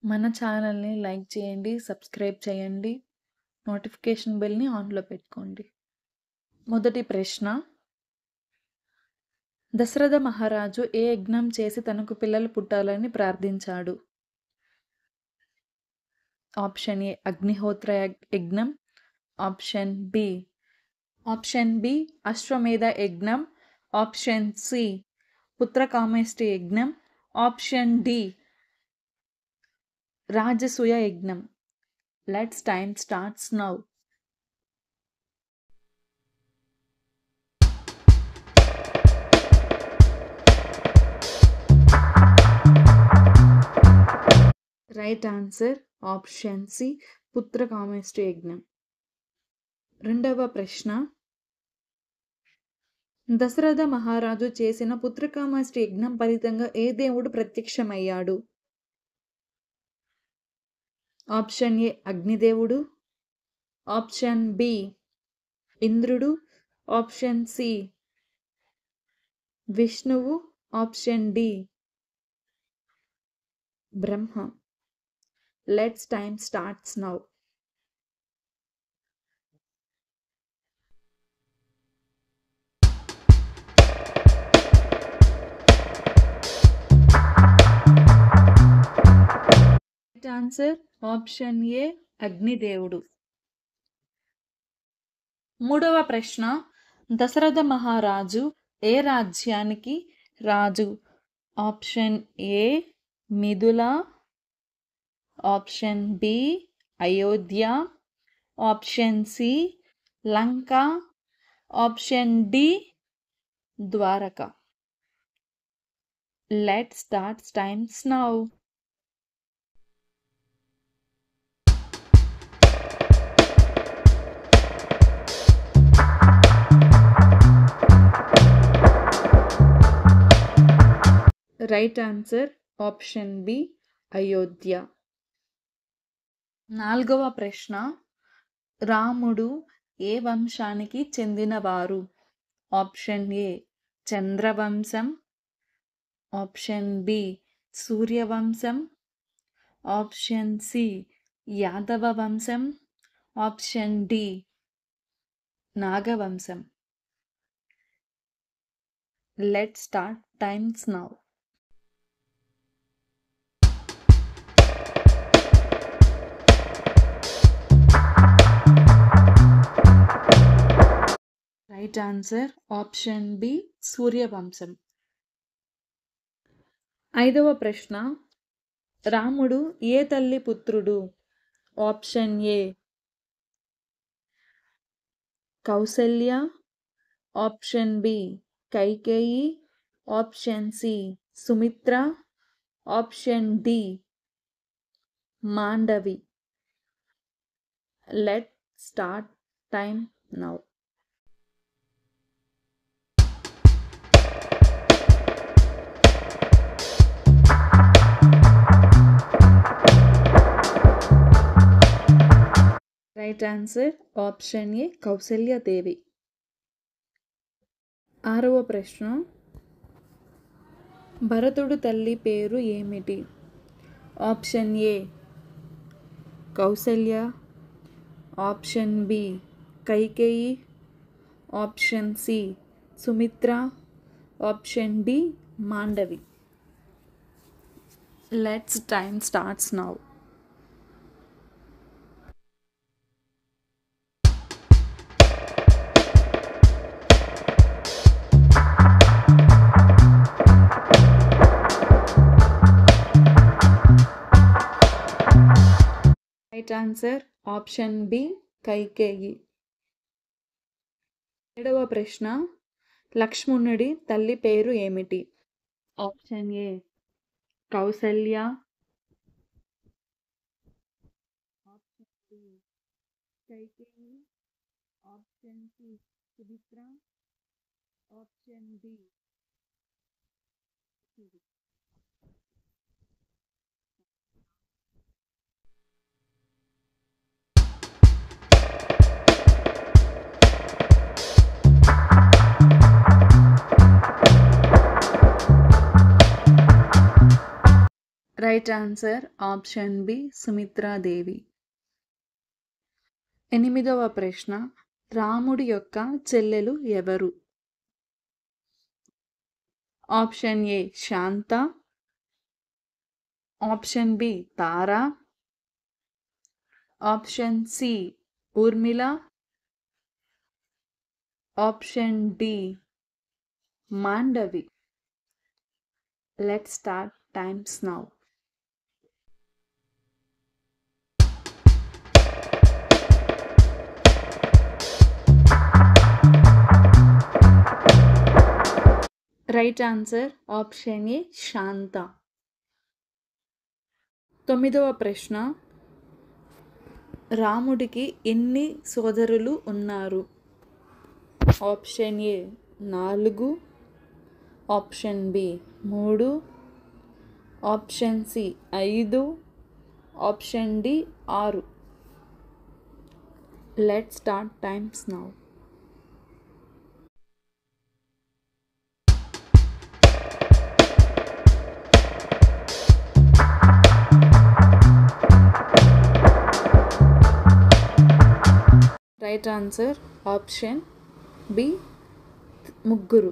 మన ఛానల్‌ని లైక్ చేయండి, సబ్స్క్రైబ్ చేయండి. నోటిఫికేషన్ బెల్‌ని ఆన్‌లో పెట్టుకోండి. మొదటి ప్రశ్న. దశరథ మహారాజు ఏ యజ్ఞం చేసి తనకు పిల్లలు పుట్టాలని ప్రార్థించాడు? ఆప్షన్ ఏ అగ్నిహోత్ర యజ్ఞం. ఆప్షన్ బి అశ్వమేధ యజ్ఞం. ఆప్షన్ సి పుత్రకామేష్టి యజ్ఞం. ఆప్షన్ డి రాజసూయ యజ్ఞం. Let's time starts now. Right answer option C పుత్రకామేష్టి యజ్ఞం. రెండవ ప్రశ్న. దశరథ మహారాజు చేసిన పుత్రకామేష్టి యజ్ఞం ఫలితంగా ఏ దేవుడు ప్రత్యక్షమయ్యాడు? ఆప్షన్ ఏ అగ్నిదేవుడు. ఆప్షన్ బి ఇంద్రుడు. ఆప్షన్ సి విష్ణువు. Option D Brahma. Let's time starts now. Right answer option A అగ్నిదేవుడు. మూడవ ప్రశ్న. దశరథ మహారాజు ఏ రాజ్యానికి రాజు? Option A Mithila. Option B Ayodhya. Option C Lanka. Option D Dwarka. Let's start times now. Right answer option B Ayodhya. నాలుగవ ప్రశ్న. రాముడు ఏ వంశానికి చెందినవారు? ఆప్షన్ ఏ చంద్రవంశం. ఆప్షన్ బి సూర్యవంశం. ఆప్షన్ సి యాదవ వంశం. ఆప్షన్ డి నాగవంశం. Let's start times now. Right answer option B సూర్యవంశం. ఐదవ ప్రశ్న. రాముడు ఏ తల్లి పుత్రుడు? Option A Kausalya. Option B Kaikeyi. Option C Sumitra. Option D Mandavi. Let start time now. Right answer option A Kausalyadevi. ఆరవ ప్రశ్న. భరతుడు తల్లి పేరు ఏమిటి? Option A Kausalya. Option B Kaikeyi. Option C Sumitra. Option D Mandavi. Let's time starts now. Right answer option B Kaikeyi. ఏడవ ప్రశ్న. లక్ష్మణుడి తల్లి పేరు ఏమిటి? Option A Kausalya. Option B Kaikeyi. Option C Sumitra. Option D right answer option B Sumitradevi. 8వ ప్రశ్న, రాముడి యొక్క చెల్లెలు ఎవరు? Option A Shanta, option B Tara, option C Urmila, option D Mandavi. Let's start times now. Right answer option A Shanta. 9వ ప్రశ్న, రాముడికి ఎన్ని సోదరులు ఉన్నారు? Option A 4, option B 3, option C 5, option D 6. Let's start times now. Right answer option B 3.